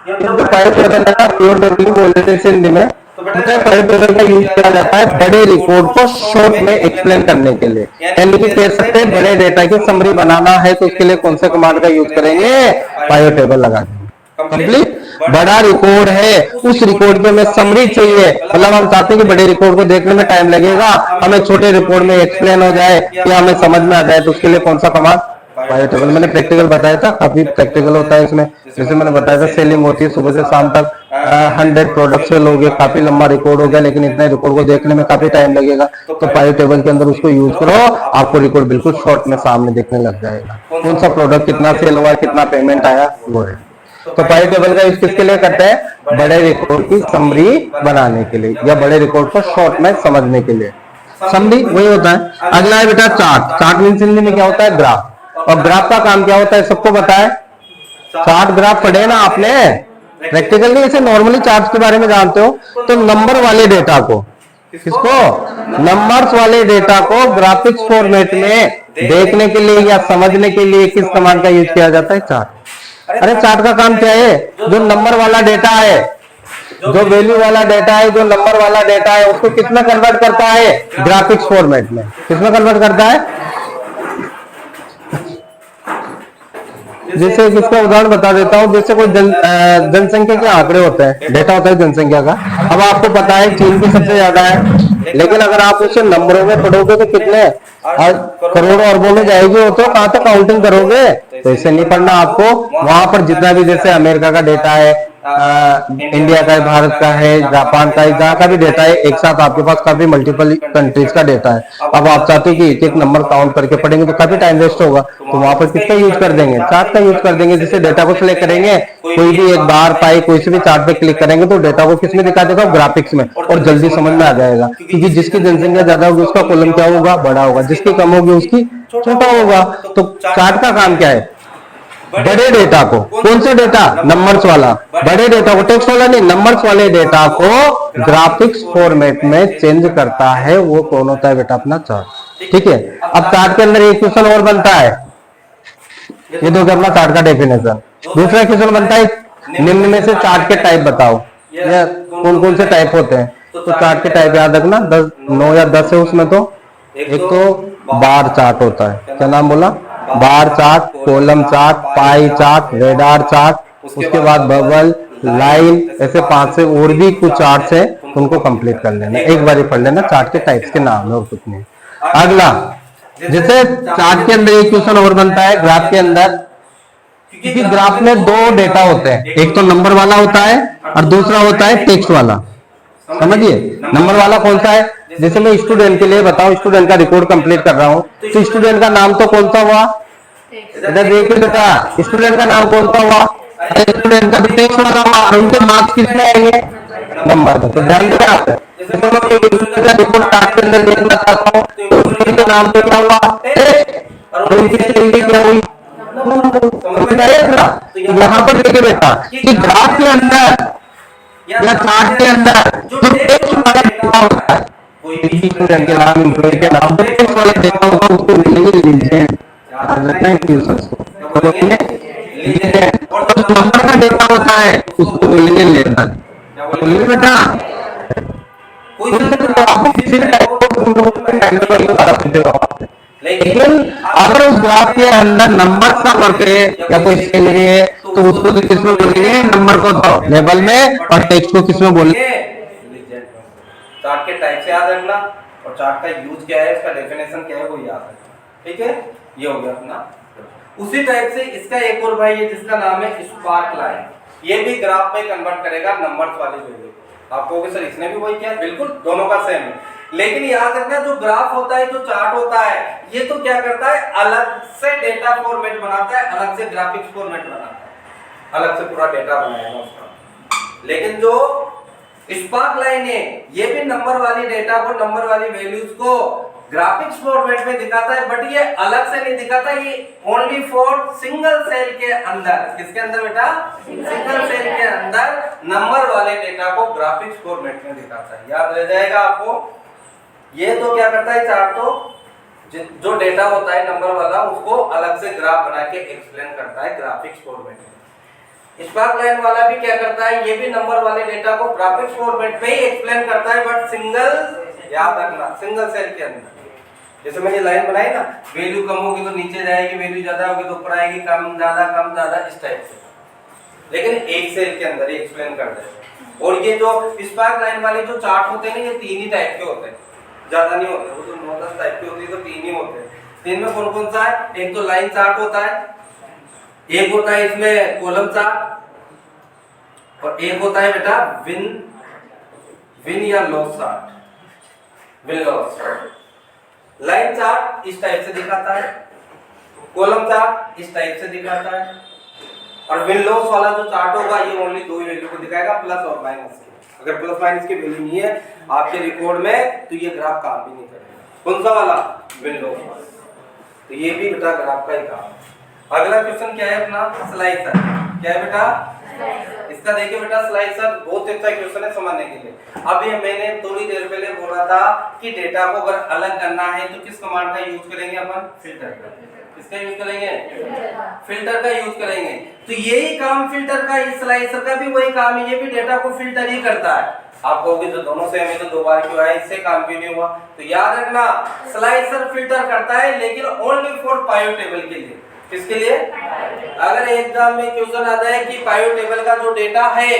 जो pipe table है ना, पिवट टेबल भी बोल देते हैं हिंदी में। तो पाइप टेबल का यूज किया जाता है बड़े रिकॉर्ड को शॉर्ट में एक्सप्लेन करने के लिए, यानी कि कह सकते हैं बड़े डेटा की समरी बनाना है तो उसके लिए कौन से कमांड का यूज करेंगे, पाइप टेबल लगा देंगे। कंप्लीट बड़ा रिकॉर्ड है, उस रिकॉर्ड पे हमें समरी चाहिए, मतलब हम चाहते हैं कि बड़े रिकॉर्ड को देखने में टाइम लगेगा, हमें छोटे रिकॉर्ड में एक्सप्लेन हो जाए या हमें समझ में आ जाए, तो उसके लिए कौन सा कमांड, पाइप टेबल। मैंने प्रैक्टिकल बताया था, काफी प्रैक्टिकल होता है इसमें। जैसे मैंने बताया था सेलिंग होती है सुबह से शाम तक, 100 प्रोडक्ट सेल हो गए, काफी लंबा रिकॉर्ड हो गया, लेकिन इतने रिकॉर्ड को देखने में काफी टाइम लगेगा, तो पाइप टेबल के अंदर उसको यूज करो, आपको रिकॉर्ड बिल्कुल शॉर्ट में सामने देखने लग जाएगा, कौन सा प्रोडक्ट कितना सेल हुआ, कितना पेमेंट आया, वो है। तो पाइप टेबल का यूज किसके लिए करते हैं, बड़े रिकॉर्ड की समरी बनाने के लिए या बड़े रिकॉर्ड को शॉर्ट में समझने के लिए। समरी वही होता है। अगला है बेटा चार्ट। चार्ट मीन्स हिंदी में क्या होता है, ग्राफ। और ग्राफ का काम क्या होता है, सबको पता है। चार्ट ग्राफ पढ़े ना आपने, प्रैक्टिकल नहीं, ऐसे नॉर्मली चार्ट के बारे में जानते हो। तो नंबर वाले डेटा को, किसको, नंबर्स वाले डेटा को ग्राफिक्स फॉर्मेट में देखने के लिए या समझने के लिए किस कमांड का यूज किया जाता है, चार्ट। अरे चार्ट का काम क्या है, जो नंबर वाला डेटा है, जो वैल्यू वाला डेटा है, जो नंबर वाला डेटा है, उसको किसमें कन्वर्ट करता है, ग्राफिक्स फॉर्मेट में। किसमें कन्वर्ट करता है, जैसे किसका उदाहरण बता देता हूँ। जैसे कोई जनसंख्या के आंकड़े होते हैं, डेटा होता है जनसंख्या का। अब आपको पता है चीन की सबसे ज्यादा है, लेकिन अगर आप उसे नंबरों में पढ़ोगे तो कितने, करोड़ों अरबों में जाएगी, हो तो कहां तक काउंटिंग करोगे, तो इसे नहीं पढ़ना आपको। वहां पर जितना भी, जैसे अमेरिका का डेटा है, इंडिया का है, भारत का है, जापान का है, जहां का भी डेटा है, एक साथ आपके पास काफी मल्टीपल कंट्रीज का डेटा है। अब आप चाहते हो कि एक एक नंबर काउंट करके पढ़ेंगे तो काफी टाइम वेस्ट होगा, तो वहां पर किसका यूज कर देंगे, चार्ट का यूज कर देंगे। जिससे डेटा को सिलेक्ट करेंगे, कोई भी एक बार पाई कोई से भी चार्ट पे क्लिक करेंगे तो डेटा को किसमें दिखा देगा, ग्राफिक्स में, और जल्दी समझ में आ जाएगा। क्योंकि जिसकी जनसंख्या ज्यादा होगी उसका कॉलम क्या होगा, बड़ा होगा, जिसकी कम होगी उसकी छोटा होगा। तो चार्ट का काम क्या है, बड़े डेटा को, कौन सा डेटा, नंबर्स वाला, बड़े डेटा को, टेक्स्ट वाला नहीं, नंबर्स वाले डेटा को ग्राफिक्स फॉर्मेट में चेंज करता है। वो कौन होता है बेटा, अपना चार्ट। ठीक है। अब चार्ट के अंदर एक क्वेश्चन और बनता है, ये तो अपना चार्ट का डेफिनेशन। दूसरा क्वेश्चन बनता है, निम्न में से चार्ट के टाइप बताओ, या कौन कौन से टाइप होते हैं। तो चार्ट के टाइप याद रखना, 10 9 या 10 है उसमें। तो एक तो बार चार्ट होता है, क्या नाम बोला, bar chart, column chart, pie chart, radar chart, उसके बाद बबल, लाइन, ऐसे 5 से और भी कुछ चार्ट्स हैं, उनको कंप्लीट कर लेना, एक बार ही पढ़ लेना चार्ट के टाइप्स के नाम और कुछ नहीं। अगला, जैसे चार्ट के अंदर एक क्वेश्चन और बनता है ग्राफ के अंदर, क्योंकि ग्राफ में दो डेटा होते हैं, एक तो नंबर वाला होता है और दूसरा होता है टेक्स्ट वाला। समझिए, नंबर वाला कौन सा है, जैसे मैं स्टूडेंट के लिए बताऊं, स्टूडेंट का रिकॉर्ड कंप्लीट कर रहा हूं, तो स्टूडेंट का नाम तो कौन सा हुआ, इधर देखिए बेटा, स्टूडेंट का नाम कौन सा हुआ, स्टूडेंट का टेक्स्ट वाला हुआ, और उनके मार्क्स कितने आएंगे, नंबर। तो ध्यान देना आप, जैसे मैं स्टूडेंट का रिकॉर्ड चार्ट के अंदर देखना चाहता हूँ, तो स्टूडेंट के नाम पे क्या हुआ, टेक्स्ट, और उनकी सैलरी क्या हुई, समझ आया ना। तो यहाँ पर देखिए बेटा कि ग्राफ के अंदर या चार्ट के अंदर जो टेक्स्ट वाला डेटा होता है, कोई स्टूडेंट के नाम, एम्प्लॉय के नाम, जो टेक्स्ट वाला डेटा होगा उसको मिलेंगे लीजेंड, याद रखना है यूजर्स को, तो बोलेंगे लीजेंड। और जो नंबर का डेटा होता है उसको मिलेंगे लेबल। बोलिए बेटा, कोई से आपको किसी भी टाइप का, लेकिन अगर उस ग्राफ के अंदर नंबर का वर्क है या कोई सैलरी है, तो उसको तो किसमें बोलेंगे, नंबर को तो लेबल में, और टेक्स्ट को किसमें बोलेंगे, चार्ट के टाइप से याद रखना, और चार्ट का यूज क्या है, इसका डेफिनेशन क्या है वो याद रखना। ठीक है, ये हो गया अपना। उसी टाइप से इसका एक और भाई है जिसका नाम है स्पार्क लाइन, ये भी ग्राफ में कन्वर्ट करेगा नंबर्स वाली वैल्यू। आप कहोगे सर इसने भी वही किया, बिल्कुल दोनों का सेम है, लेकिन याद रखना जो ग्राफ होता है, जो चार्ट होता है, ये तो क्या करता है, अलग से डेटा फॉर्मेट बनाता है, अलग से ग्राफिक्स फॉर्मेट बनाता है, अलग से पूरा डेटा बनाएगा उसका। लेकिन जो स्पार्क लाइन है, ये भी नंबर वाली डेटा को, नंबर वाली वैल्यूज को ग्राफिक्स फॉर्मेट में दिखाता है, बट ये अलग से नहीं दिखाता, ये ओनली फॉर सिंगल सेल के अंदर। किसके अंदर बेटा, सिंगल सेल के अंदर नंबर वाले डेटा को ग्राफिक्स फॉर्मेट में दिखाता है, याद रह जाएगा आपको। ये तो क्या करता है चार्ट, तो जो डेटा होता है नंबर वाला उसको अलग से ग्राफ बना के एक्सप्लेन करता है ग्राफिक्स फॉर्मेट में। स्पार्क लाइन वाला भी क्या करता है, ये भी नंबर वाले डेटा को ग्राफिक्स फॉर्मेट में ही एक्सप्लेन करता है, बट सिंगल, याद रखना, सिंगल सेल के अंदर। जैसे मैंने लाइन बनाई ना, वैल्यू कम होगी तो नीचे जाएगी, वैल्यू ज्यादा होगी तो ऊपर आएगी, कम ज्यादा इस टाइप से, लेकिन एक सेल के अंदर ही एक्सप्लेन कर देगा। और ये जो स्पार्क लाइन वाले जो चार्ट होते हैं ना, ये 3 ही टाइप के होते हैं, ज्यादा नहीं होते, वो तो 9-10 टाइप के होते हैं, तो 3 ही होते हैं। तीन में कौन कौन सा है, एक तो लाइन चार्ट होता है, एक होता है इसमें कॉलम चार्ट, और एक होता है बेटा विन या loss chart, win loss. Line chart इस टाइप से दिखाता है, कॉलम चार्ट इस टाइप से दिखाता है, और विन लॉस वाला जो चार्ट होगा ये ओनली 2 वैल्यू को दिखाएगा, प्लस और माइनस की। अगर प्लस माइनस की वैल्यू नहीं है आपके रिकॉर्ड में तो ये ग्राफ काम भी नहीं करेगा। कौन सा वाला, विन लॉस वाला। तो ये भी बेटा ग्राफ का ही काम। अगला क्वेश्चन क्या है अपना, स्लाइसर। क्या है बेटा, इसका देखिए बेटा, स्लाइसर बहुत अच्छा क्वेश्चन है समझने के लिए। अभी मैंने थोड़ी देर पहले बोला था कि डेटा को अगर अलग करना है तो किस कमांड का यूज करेंगे अपन, फिल्टर का। किसका यूज करेंगे, फिल्टर का यूज करेंगे। तो यही काम फिल्टर का, इस स्लाइसर का भी वही काम है, ये भी डेटा को फिल्टर ही करता है। आप कहोगे जो दोनों से हमें तो 2 बार क्यों आया, इससे काम क्यों नहीं हुआ, तो याद रखना स्लाइसर फिल्टर करता है, लेकिन ओनली फॉर पाइवट टेबल के लिए। किसके लिए, अगर एग्जाम में क्वेश्चन आता है कि पाइवट टेबल का जो डेटा है,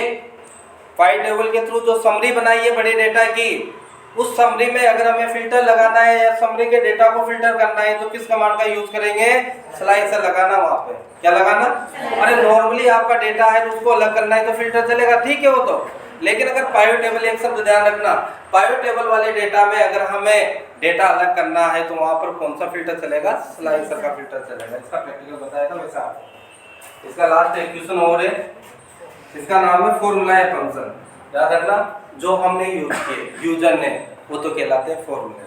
पाइवट टेबल के थ्रू जो समरी बनाई है बड़े डेटा की, उस समरी में अगर हमें फिल्टर लगाना है या समरी के डेटा को फिल्टर करना है तो किस कमांड का यूज करेंगे, स्लाइसर लगाना। वहां पे क्या लगाना, अरे नॉर्मली आपका डेटा है उसको अलग करना है तो फिल्टर चलेगा, ठीक है वो तो। लेकिन अगर पाइवट टेबल, एक शब्द ध्यान रखना, पाइवट टेबल वाले डेटा में अगर हमें डेटा अलग करना है तो वहां पर कौन सा फिल्टर चलेगा, स्लाइसर का फिल्टर चलेगा। इसका प्रैक्टिकल बताया था वैसा। इसका लास्ट एक क्वेश्चन और है, इसका नाम है फॉर्मूला है फंक्शन। याद रखना, जो हमने यूज किए यूजर ने, वो तो कहलाते हैं फॉर्मूले,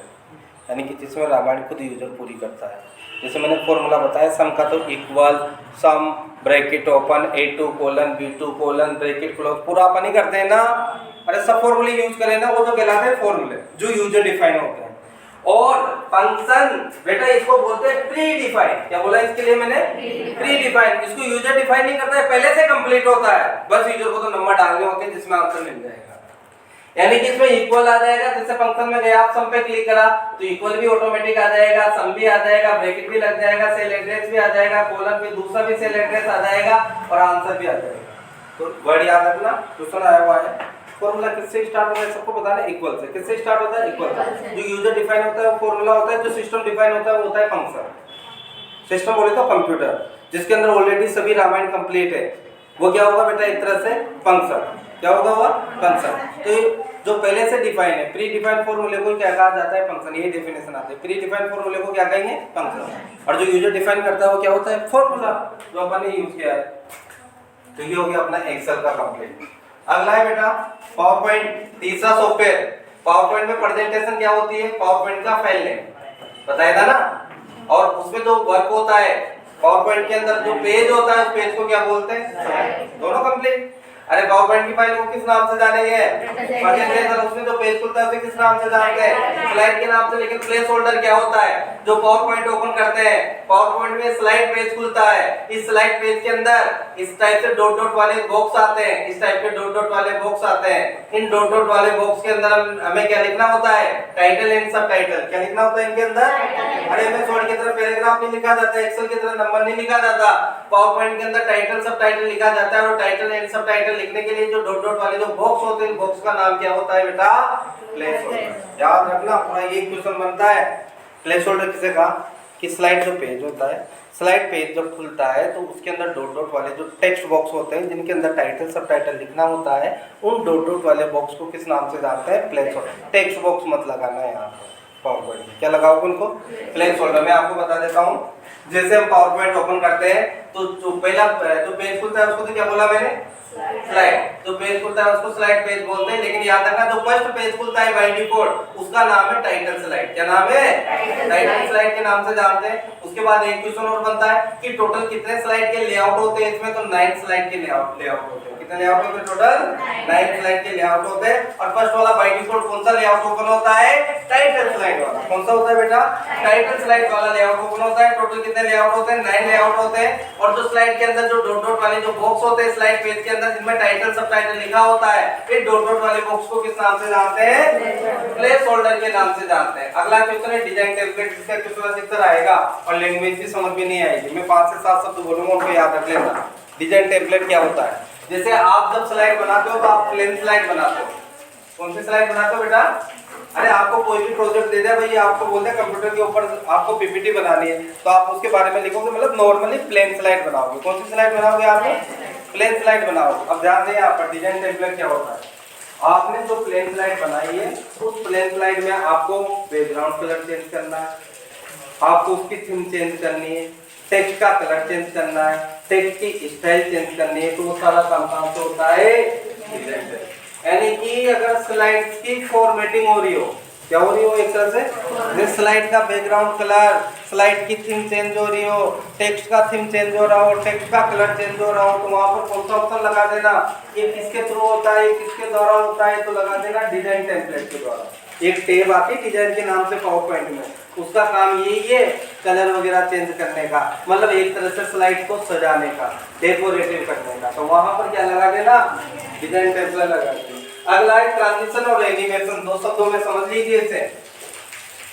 यानी कि जिसमें रामायण खुद यूजर पूरी करता है। जैसे मैंने फॉर्मूला बताया सम का, तो इक्वल सम bracket open a2 colon b2 colon bracket close, पूरा अपन ही करते हैं ना। अरे सब फॉर्मूले यूज करें ना, वो तो कहलाते हैं फॉर्मूले जो यूजर डिफाइन होते हैं। और फंक्शन बेटा इसको बोलते हैं प्री डिफाइन। क्या बोला इसके लिए मैंने, प्री डिफाइन। इसको यूजर डिफाइन नहीं करता है, पहले से कंप्लीट होता है, बस यूजर को तो नंबर डालने होते हैं जिसमें आंसर मिल जाएगा। यानी कि इसमें इक्वल आ जाएगा, जैसे फंक्शन में गया आप सम पे क्लिक करा तो इक्वल भी ऑटोमेटिक आ जाएगा, सम भी आ जाएगा, ब्रैकेट भी लग जाएगा, सेल एड्रेस भी आ जाएगा, कोलन भी दूसरा भी सेल एड्रेस आ जाएगा, और आंसर भी आ जाएगा। तो वर्ड याद रखना, क्वेश्चन आया हुआ है। फॉर्मूला किससे स्टार्ट होता है सबको बताना, इक्वल से। किससे स्टार्ट होता है, इक्वल से। जो यूजर डिफाइन होता है वो फॉर्मूला होता है, जो सिस्टम डिफाइन होता है वो होता है फंक्शन। सिस्टम बोले तो कंप्यूटर, जिसके अंदर ऑलरेडी सभी रामायण कंप्लीट है, वो क्या होगा बेटा, एक तरह से फंक्शन। क्या होगा वो, फंक्शन। तो जो पहले से डिफाइन है, प्री डिफाइंड फॉर्मूले को क्या कहा जाता है, फंक्शन। यही डेफिनेशन आती है, प्री डिफाइंड फॉर्मूले को क्या कहेंगे, फंक्शन। और जो यूजर डिफाइन करता है वो क्या होता है, फॉर्मूला, जो अपन ने यूज किया है। तो ये हो गया अपना एक्सेल का कंप्लीट। अगला है बेटा पावर पॉइंट, तीसरा सॉफ्टवेयर। पावर पॉइंट में प्रेजेंटेशन क्या होती है, पावर पॉइंट का फाइल नेम बताया था ना, और उसमें जो वर्क होता है पावर पॉइंट के अंदर, जो पेज होता है उस पेज को क्या बोलते हैं, दोनों कंप्लीट। अरे पावर पॉइंट की फाइल को किस नाम से जानेंगे, प्रेजेंटेशन। उसमें जो पेज खुलता है उसे किस नाम से जानते हैं, स्लाइड के नाम से। लेकिन प्लेस होल्डर क्या होता है, जो पावर पॉइंट ओपन करते हैं, पावर पॉइंट में स्लाइड पेज खुलता है, इस स्लाइड पेज के अंदर इस टाइप से डॉट डॉट वाले बॉक्स आते हैं, इस टाइप के डॉट डॉट वाले बॉक्स आते हैं। इन डॉट डॉट वाले बॉक्स के अंदर हमें क्या लिखना होता है, टाइटल एंड सब टाइटल। क्या लिखना होता है इनके अंदर, अरे एमएस वर्ड की तरह पैराग्राफ नहीं लिखा जाता, एक्सेल की तरह नंबर नहीं लिखा जाता, पावर पॉइंट के अंदर टाइटल सब टाइटल लिखा जाता है। और टाइटल एंड सब टाइटल लिखने के लिए जो डॉट डॉट वाले जो बॉक्स होते हैं, बॉक्स का नाम क्या होता है बेटा, प्लेस होल्डर। याद रखना, पूरा ये क्वेश्चन बनता है। प्लेस होल्डर किसे कहा, कि स्लाइड जो पेज होता है, स्लाइड पेज जब खुलता है तो उसके अंदर डॉट डॉट वाले जो टेक्स्ट बॉक्स होते हैं, जिनके अंदर टाइटल सब टाइटल लिखना होता है, उन डॉट डॉट वाले बॉक्स को किस नाम से जानते हैं, प्लेस होल्डर। टेक्स्ट बॉक्स मत लगाना है यहाँ पर पावर पॉइंट में। क्या लगाओ उनको, प्लेस होल्डर। मैं आपको बता देता हूँ, जैसे हम पावर पॉइंट ओपन करते हैं तो जो पहला जो पेज खुलता है उसको तो क्या बोला मैंने, स्लाइड। जो पेज खुलता है उसको स्लाइड पेज बोलते हैं, लेकिन याद रखना जो फर्स्ट पेज खुलता है बाय डिफॉल्ट उसका नाम है टाइटल स्लाइड। क्या नाम है? टाइटल स्लाइड के नाम से जानते हैं। उसके बाद एक क्वेश्चन और बनता है कि टोटल कितने स्लाइड के लेआउट होते हैं इसमें, तो 9 स्लाइड के लेआउट होते हैं। कितने लेआउट होते हैं टोटल? 9 स्लाइड के लेआउट होते हैं। और फर्स्ट वाला बाय डिफॉल्ट कौन सा लेआउट ओपन होता है? टाइटल स्लाइड वाला। कौन सा होता है बेटा? टाइटल स्लाइड वाला लेआउट ओपन होता है। टोटल कितने लेआउट होते हैं? 9 लेआउट होते हैं। और जो स्लाइड के अंदर जो डॉट डॉट वाले जो बॉक्स होते हैं स्लाइड पेज के अंदर जिनमें टाइटल सब टाइटल लिखा होता है, ये डॉट डॉट वाले बॉक्स को किस नाम से जानते हैं? प्लेस होल्डर के नाम से जानते हैं। अगला क्वेश्चन है डिजाइन टेम्पलेट, जिसका क्वेश्चन अधिकतर आएगा और लैंग्वेज भी समझ में नहीं आएगी। मैं 5 से 7 शब्द बोलूंगा, उनको याद रख लेना। डिजाइन टेम्पलेट क्या होता है? जैसे आप जब स्लाइड बनाते हो तो आप प्लेन स्लाइड बनाते हो। कौन सी स्लाइड बनाते हो बेटा? अरे आपको कोई भी प्रोजेक्ट दे दिया भाई, आपको बोलते हैं कंप्यूटर के ऊपर आपको पीपीटी बनानी है, तो आप उसके बारे में लिखोगे, मतलब नॉर्मली प्लेन स्लाइड बनाओगे। कौन सी स्लाइड बनाओगे आप? प्लेन स्लाइड बनाओगे। अब ध्यान दें यहाँ पर डिजाइन टेम्पलेट क्या होता है। आपने जो प्लेन स्लाइड बनाई है उस प्लेन स्लाइड में आपको बैकग्राउंड कलर चेंज करना है, आपको उसकी थीम चेंज करनी है, टेक्स्ट का कलर चेंज करना है, टेक्स्ट की स्टाइल चेंज करनी है, तो वो सारा काम कहाँ से होता है? Design template. यानी कि अगर स्लाइड्स की फॉर्मेटिंग हो रही हो, क्या हो रही हो एक तरह से, स्लाइड का बैकग्राउंड कलर, स्लाइड की थीम चेंज हो रही हो, टेक्स्ट का थीम चेंज हो रहा हो, टेक्स्ट का कलर चेंज हो रहा हो, तो वहां पर कौन सा ऑप्शन लगा देना? ये किसके थ्रू होता है, किसके द्वारा होता है? तो लगा देना डिजाइन टेम्पलेट के द्वारा। एक टैब आती है डिजाइन के नाम से पावर पॉइंट में, उसका काम यही है कलर वगैरह चेंज करने का, मतलब एक तरह से स्लाइड को सजाने का, डेकोरेटिव करने का। तो वहां पर क्या लगा देना? डिजाइन टेम्पलेट लगा देना। अगला है ट्रांजिशन और एनिमेशन। दो शब्दों में समझ लीजिए इसे।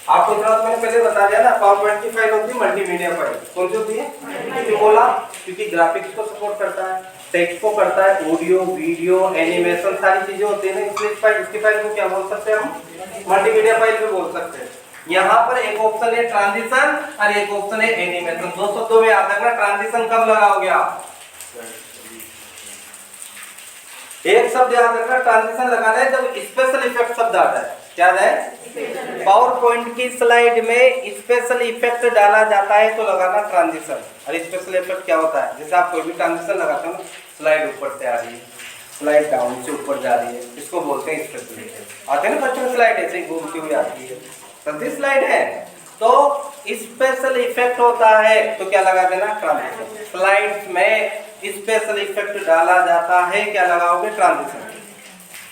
आपको इतना तो मैंने पहले बता दिया ना, पावर पॉइंट की फाइल होती है मल्टीमीडिया फाइल। कौन सी होती है? क्यों बोला? क्योंकि ग्राफिक्स को सपोर्ट करता है, टेक्स्ट को करता है, ऑडियो वीडियो एनिमेशन सारी चीजें होती है ना, इसलिए इसकी फाइल को क्या बोल सकते हैं हम? मल्टीमीडिया फाइल भी बोल सकते हैं। यहाँ पर एक ऑप्शन है ट्रांजिशन और एक ऑप्शन है एनिमेशन। दो शब्दों में याद रखना, ट्रांजिशन कब लगाओगे आप? एक शब्द याद रखना, ट्रांजिशन लगाना है जब स्पेशल इफेक्ट शब्द आता है। क्या है? पावर पॉइंट की स्लाइड में स्पेशल इफेक्ट डाला जाता है तो लगाना ट्रांजिशन। और स्पेशल इफेक्ट क्या होता है? जैसे आप कोई भी ट्रांजिशन लगाते हो ना, स्लाइड ऊपर से आ रही है, स्लाइड डाउन से ऊपर जा रही है, इसको बोलते हैं स्पेशल इफेक्ट। आते हैं ना बच्चों, स्लाइड ऐसे ही घूमती हुई आती है, सभी स्लाइड है तो स्पेशल इफेक्ट होता है, तो क्या लगा देना? ट्रांजिशन। स्लाइड्स में स्पेशल इफेक्ट डाला जाता है, क्या लगाओगे? ट्रांजिशन।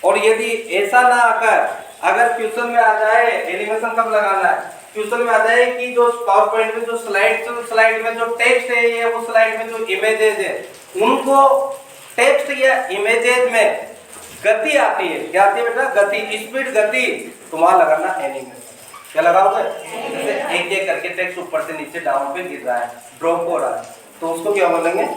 और यदि ऐसा ना आकर अगर क्वेश्चन में आ जाए एनिमेशन कब लगाना है, क्वेश्चन में आ जाए कि जो पावर पॉइंट में जो स्लाइड में जो टेक्स्ट है या वो स्लाइड में जो इमेजेस है, उनको टेक्स्ट या इमेजेस में गति आती है, क्या आती है बेटा? गति, स्पीड, गति, तो वहां लगाना एनिमेशन। क्या लगाओगे? जैसे एक एक करके टेक्स्ट ऊपर से नीचे डाउन पे गिर रहा है, ड्रॉप हो रहा है, तो उसको क्या बोलेंगे?